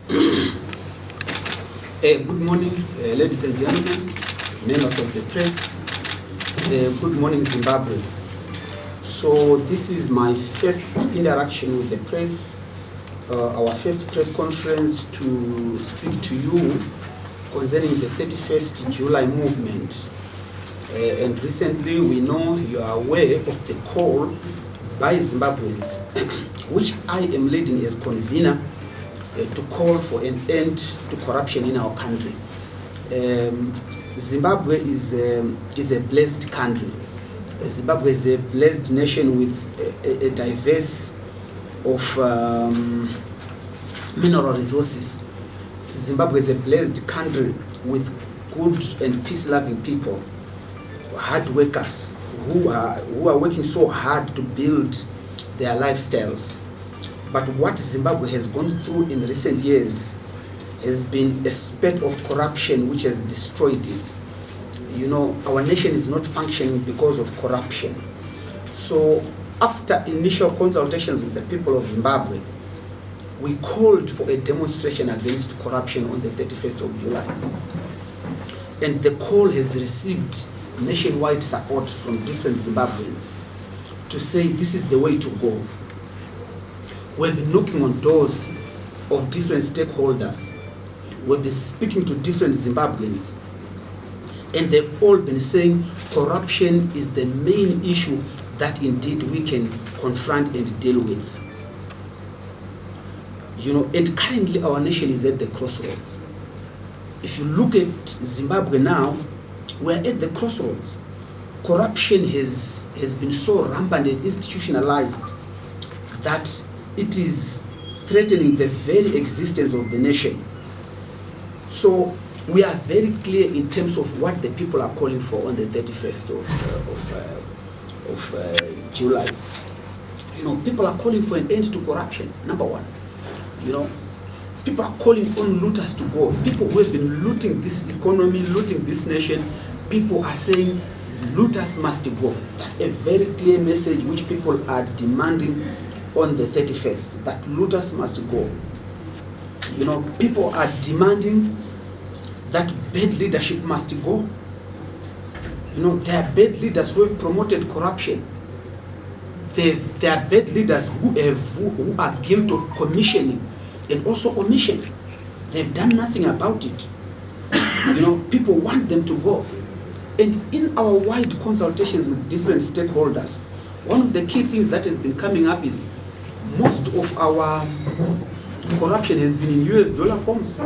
Good morning, ladies and gentlemen, members of the press. Good morning, Zimbabwe. So this is my first interaction with the press, our first press conference to speak to you concerning the 31st July movement. And recently we know you are aware of the call by Zimbabweans, which I am leading as convener, to call for an end to corruption in our country. Zimbabwe is a blessed country. Zimbabwe is a blessed nation with a diverse of mineral resources. Zimbabwe is a blessed country with good and peace-loving people, hard workers who are working so hard to build their lifestyles. But what Zimbabwe has gone through in recent years has been a spate of corruption which has destroyed it. You know, our nation is not functioning because of corruption. So after initial consultations with the people of Zimbabwe, we called for a demonstration against corruption on the 31st of July. And the call has received nationwide support from different Zimbabweans to say this is the way to go. We've been knocking on doors of different stakeholders. We've been speaking to different Zimbabweans. And they've all been saying corruption is the main issue that indeed we can confront and deal with. You know, and currently our nation is at the crossroads. If you look at Zimbabwe now, we're at the crossroads. Corruption has been so rampant and institutionalized that it is threatening the very existence of the nation. So we are very clear in terms of what the people are calling for on the 31st of July. You know, people are calling for an end to corruption, number one. You know, people are calling on looters to go. People who have been looting this economy, looting this nation, people are saying looters must go. That's a very clear message which people are demanding on the 31st, that looters must go. You know, people are demanding that bad leadership must go. You know, there are bad leaders who have promoted corruption. There are bad leaders who are guilty of commissioning and also omission. They've done nothing about it. You know, people want them to go. And in our wide consultations with different stakeholders, one of the key things that has been coming up is most of our corruption has been in US dollar forms.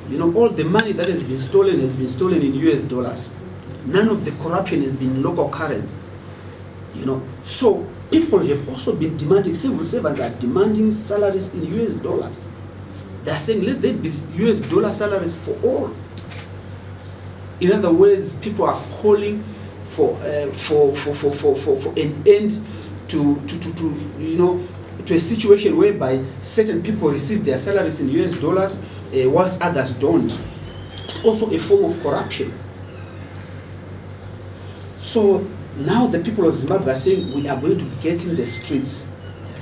You know, all the money that has been stolen in US dollars. None of the corruption has been in local currency. You know, so people have also been demanding, civil servants are demanding salaries in US dollars. They are saying let there be US dollar salaries for all. In other words, people are calling for an end to you know, to a situation whereby certain people receive their salaries in US dollars whilst others don't. It's also a form of corruption. So now the people of Zimbabwe are saying we are going to get in the streets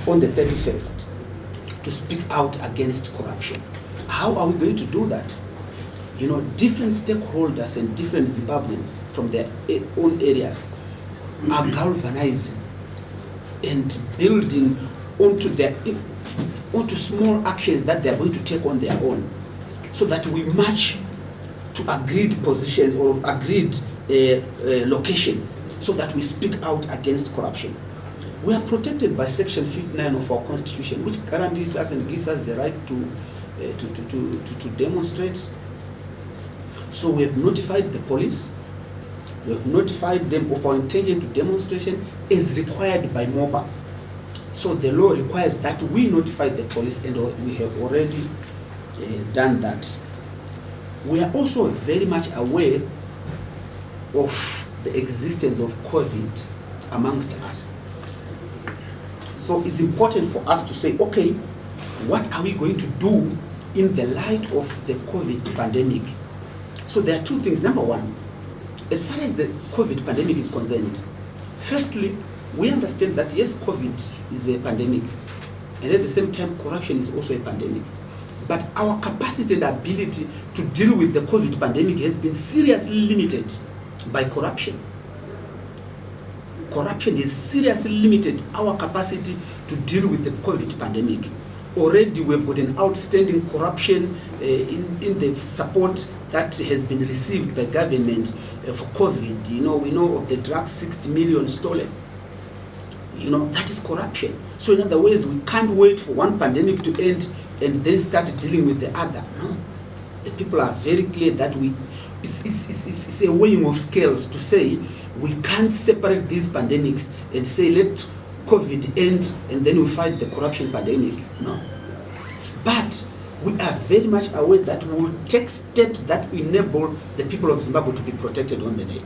on the 31st to speak out against corruption. How are we going to do that? You know, different stakeholders and different Zimbabweans from their own areas are galvanizing and building onto small actions that they are going to take on their own, so that we march to agreed positions or agreed locations, so that we speak out against corruption. We are protected by Section 59 of our Constitution, which guarantees us and gives us the right to demonstrate. So we have notified the police, we have notified them of our intention to demonstration as required by MOPA. So the law requires that we notify the police, and we have already done that. We are also very much aware of the existence of COVID amongst us. So it's important for us to say, okay, what are we going to do in the light of the COVID pandemic? So there are two things. Number one, as far as the COVID pandemic is concerned, firstly, we understand that yes, COVID is a pandemic, and at the same time, corruption is also a pandemic. but our capacity and ability to deal with the COVID pandemic has been seriously limited by corruption. Corruption has seriously limited our capacity to deal with the COVID pandemic. Already we've got an outstanding corruption in the support that has been received by government for COVID. You know, we know of the drugs, 60 million stolen. You know, that is corruption. So in other words, we can't wait for one pandemic to end and then start dealing with the other. No. The people are very clear that it's a weighing of scales to say we can't separate these pandemics and say let COVID end and then we fight the corruption pandemic. No. But we are very much aware that we will take steps that enable the people of Zimbabwe to be protected on the day.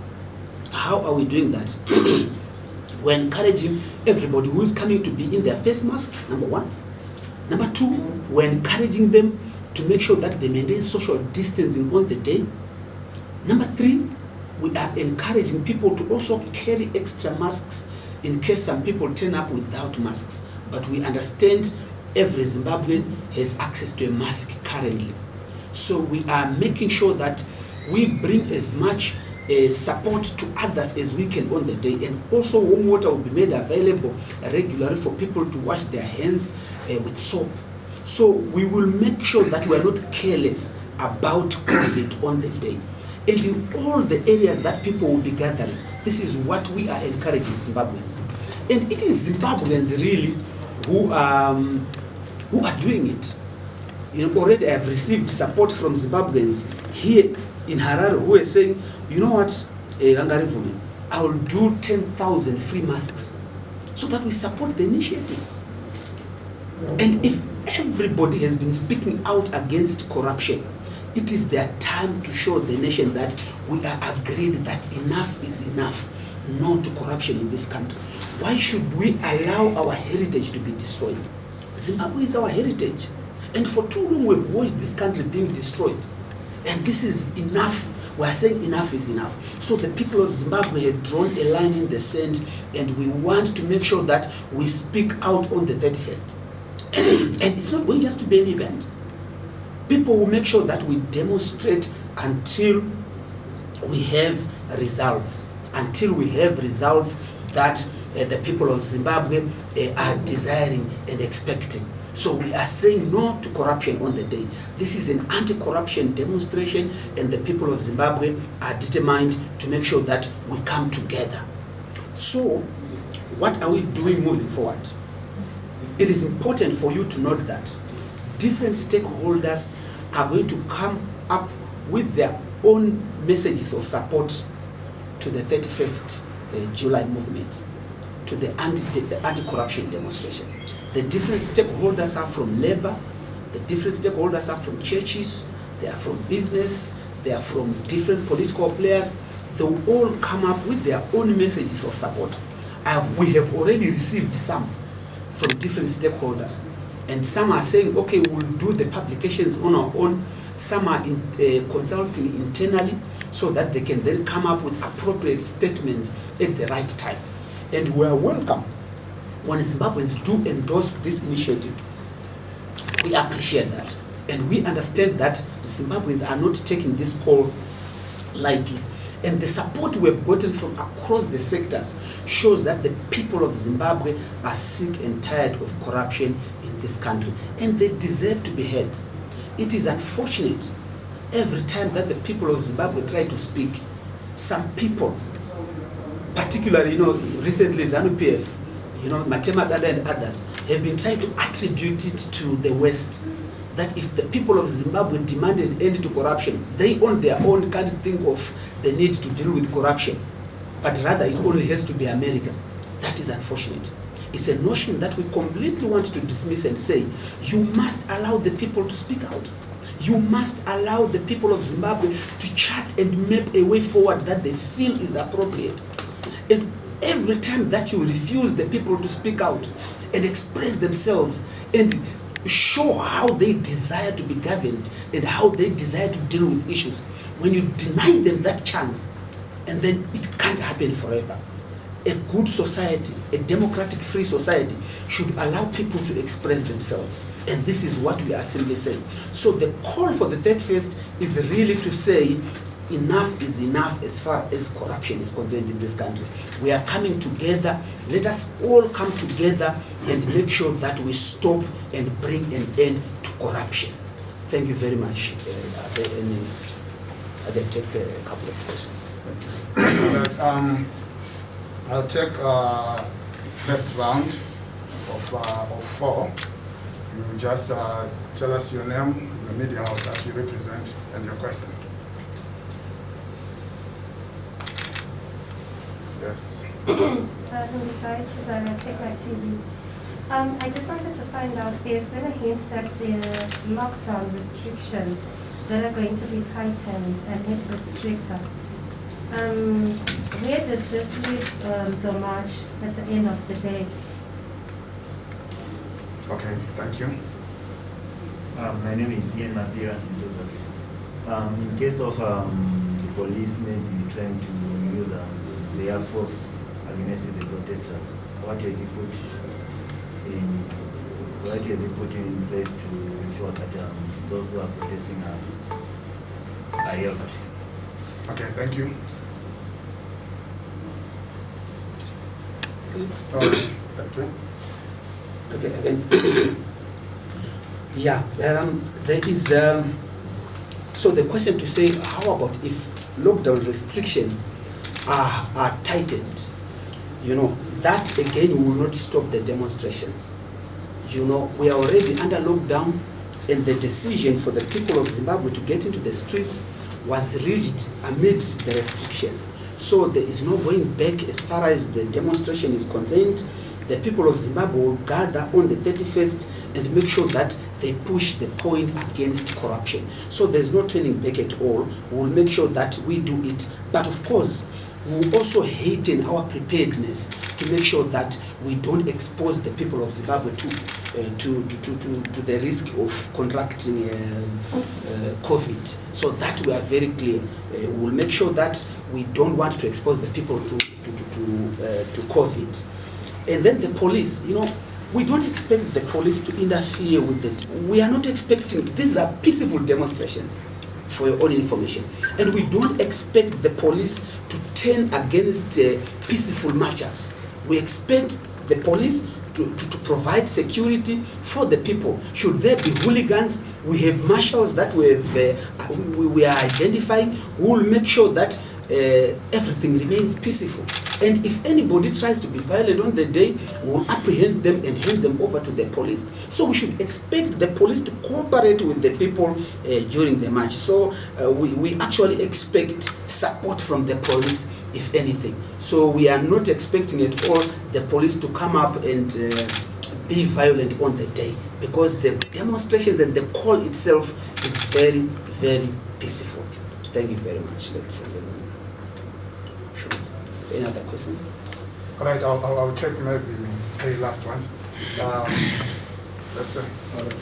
How are we doing that? We're encouraging everybody who is coming to be in their face mask, number one. Number two, we're encouraging them to make sure that they maintain social distancing on the day. Number three, we are encouraging people to also carry extra masks in case some people turn up without masks. But we understand every Zimbabwean has access to a mask currently. So we are making sure that we bring as much support to others as we can on the day, and also warm water will be made available regularly for people to wash their hands with soap. So we will make sure that we are not careless about COVID on the day. And in all the areas that people will be gathering, this is what we are encouraging Zimbabweans. And it is Zimbabweans really who are doing it. You know, already I have received support from Zimbabweans here in Harare who are saying, you know what, Ngarivhume, I will do 10,000 free masks so that we support the initiative. And if everybody has been speaking out against corruption, it is their time to show the nation that we are agreed that enough is enough, no to corruption in this country. Why should we allow our heritage to be destroyed? Zimbabwe is our heritage. And for too long we've watched this country being destroyed. And this is enough. We are saying enough is enough. So the people of Zimbabwe have drawn a line in the sand, and we want to make sure that we speak out on the 31st. And it's not going just to be an event. People will make sure that we demonstrate until we have results. Until we have results that the people of Zimbabwe are desiring and expecting. So we are saying no to corruption on the day. This is an anti-corruption demonstration, and the people of Zimbabwe are determined to make sure that we come together. So what are we doing moving forward? It is important for you to note that different stakeholders are going to come up with their own messages of support to the 31st July movement, to the anti-corruption demonstration. The different stakeholders are from labor, the different stakeholders are from churches, they are from business, they are from different political players. They will all come up with their own messages of support. We have already received some from different stakeholders. And some are saying, okay, we'll do the publications on our own. Some are consulting internally so that they can then come up with appropriate statements at the right time. And we are welcome when Zimbabweans do endorse this initiative. We appreciate that. And we understand that Zimbabweans are not taking this call lightly. And the support we have gotten from across the sectors shows that the people of Zimbabwe are sick and tired of corruption in this country. And they deserve to be heard. It is unfortunate every time that the people of Zimbabwe try to speak, some people, particularly, recently ZANU-PF, Matema Dada and others, have been trying to attribute it to the West. That if the people of Zimbabwe demand an end to corruption, they on their own can't think of the need to deal with corruption, but rather it only has to be America. That is unfortunate. It's a notion that we completely want to dismiss and say, you must allow the people to speak out. You must allow the people of Zimbabwe to chart and map a way forward that they feel is appropriate. And every time that you refuse the people to speak out and express themselves and show how they desire to be governed and how they desire to deal with issues, when you deny them that chance, and then it can't happen forever. a good society, a democratic free society, should allow people to express themselves. And this is what we are simply saying. So the call for the third phase is really to say, enough is enough as far as corruption is concerned in this country. We are coming together. Let us all come together and make sure that we stop and bring an end to corruption. Thank you very much. I can take a couple of questions. I'll take first round of 4. You just tell us your name, the media house that you represent, and your question. Yes. I just wanted to find out, there's been a hint that the lockdown restrictions that are going to be tightened and a bit stricter. Where does this leave the march at the end of the day? Okay, thank you. My name is Ian Mapira. In case of the police maybe trying to use the air force against the protesters, what have you put in place to ensure that those who are protesting are helped? Okay, thank you. All right, thank you. Okay, again. Yeah, there is, so the question to say, how about if lockdown restrictions are tightened? You know, that again will not stop the demonstrations. You know, we are already under lockdown, and the decision for the people of Zimbabwe to get into the streets was reached amidst the restrictions. So there is no going back as far as the demonstration is concerned. The people of Zimbabwe will gather on the 31st and make sure that they push the point against corruption. So there's no turning back at all. We'll make sure that we do it. But of course, we'll also heighten our preparedness to make sure that we don't expose the people of Zimbabwe to the risk of contracting COVID. So that we are very clear. We'll make sure that we don't want to expose the people to COVID. And then the police, you know, we don't expect the police to interfere with it. We are not expecting, these are peaceful demonstrations, for your own information. And we don't expect the police to turn against peaceful marchers. We expect the police to provide security for the people. Should there be hooligans, we have marshals that we are identifying who will make sure that everything remains peaceful. And if anybody tries to be violent on the day, we'll apprehend them and hand them over to the police. So we should expect the police to cooperate with the people during the march. So we actually expect support from the police, if anything. So we are not expecting at all the police to come up and be violent on the day, because the demonstrations and the call itself is very, very peaceful. Thank you very much. Let's sure. Any other question? All right, I'll check maybe a last one. Let's say. All right.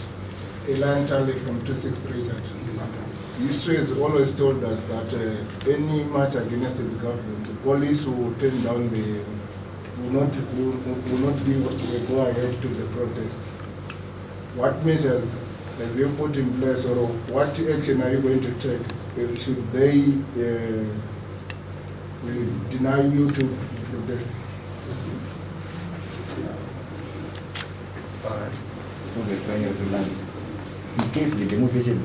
Elaine Charlie from 263. History has always told us that any march against the government, the police will turn down will not go ahead to the protest. What measures have you put in place, or what action are you going to take? Should they deny you to protest? All right. In case the demonstration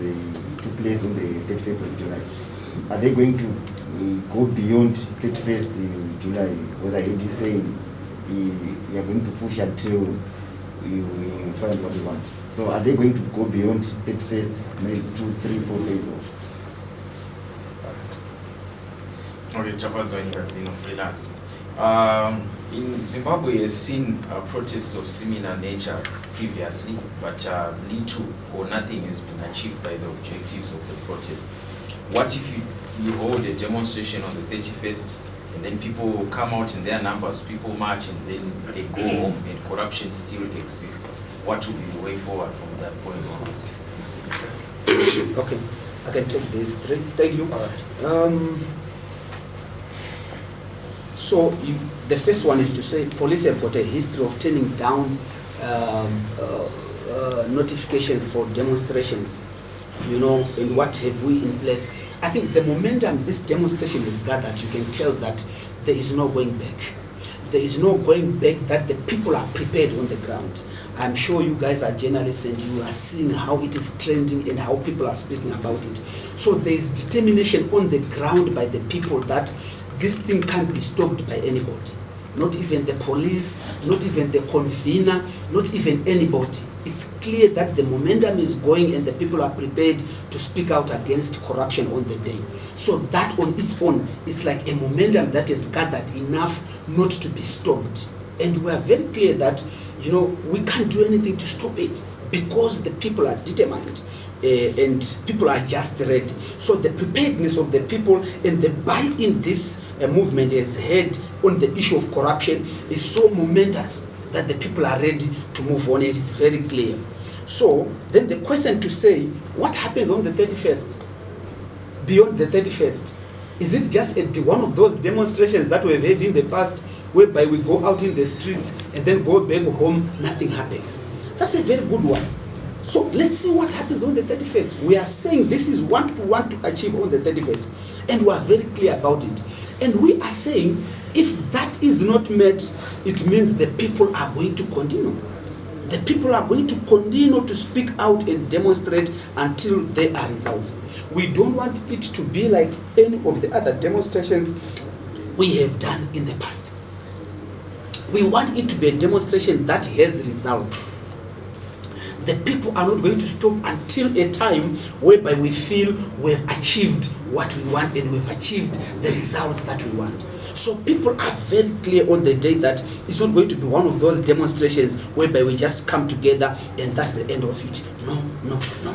took place on the 31st of July, are they going to go beyond 31st in July? Whether you say you are going to push until you find what you want. So are they going to go beyond 31st, maybe 2, 3, 4 days off? Okay, Chapazo and freelance. In Zimbabwe has seen protests of similar nature previously, but little or nothing has been achieved by the objectives of the protest. What if you hold a demonstration on the 31st and then people come out in their numbers, people march and then they go home and corruption still exists? What will be the way forward from that point onwards? Okay, I can take these three. Thank you. All right. So the first one is to say police have got a history of turning down notifications for demonstrations, you know, and what have we in place. I think the momentum this demonstration is gathered, you can tell that there is no going back. There is no going back, that the people are prepared on the ground. I'm sure you guys are journalists and you are seeing how it is trending and how people are speaking about it. So there is determination on the ground by the people that this thing can't be stopped by anybody. Not even the police, not even the convener, not even anybody. It's clear that the momentum is going and the people are prepared to speak out against corruption on the day. So that on its own is like a momentum that is gathered enough not to be stopped. And we are very clear that, you know, we can't do anything to stop it because the people are determined and people are just ready. So the preparedness of the people and the buy-in this movement has had on the issue of corruption is so momentous that the people are ready to move on. It is very clear. So then the question to say, what happens on the 31st? Beyond the 31st? Is it just one of those demonstrations that we've had in the past, whereby we go out in the streets and then go back home, nothing happens? That's a very good one. So let's see what happens on the 31st. We are saying this is what we want to achieve on the 31st, and we are very clear about it. And we are saying, if that is not met, it means the people are going to continue. The people are going to continue to speak out and demonstrate until there are results. We don't want it to be like any of the other demonstrations we have done in the past. We want it to be a demonstration that has results. The people are not going to stop until a time whereby we feel we have achieved what we want and we've achieved the result that we want. So people are very clear on the day that it's not going to be one of those demonstrations whereby we just come together and that's the end of it. No, no, no.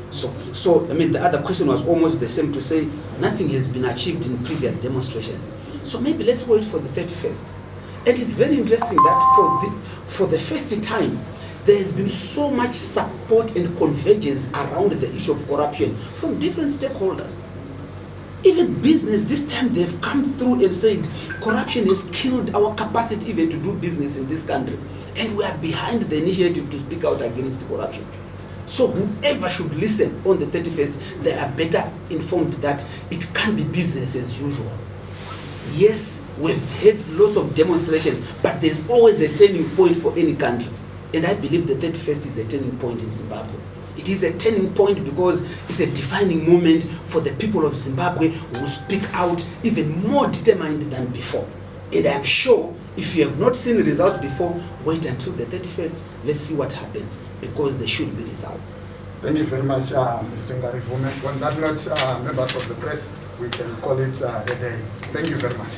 So I mean, the other question was almost the same, to say nothing has been achieved in previous demonstrations. So maybe let's wait for the 31st. It is very interesting that for the first time, there has been so much support and convergence around the issue of corruption from different stakeholders. Even business, this time they've come through and said corruption has killed our capacity even to do business in this country. And we are behind the initiative to speak out against corruption. So whoever should listen on the 31st, they are better informed that it can't be business as usual. Yes, we've had lots of demonstrations, but there's always a turning point for any country. And I believe the 31st is a turning point in Zimbabwe. It is a turning point because it's a defining moment for the people of Zimbabwe who speak out even more determined than before. And I'm sure if you have not seen the results before, wait until the 31st. Let's see what happens, because there should be results. Thank you very much, Mr. Ngarivhume. On that note, members of the press, we can call it a day. Thank you very much.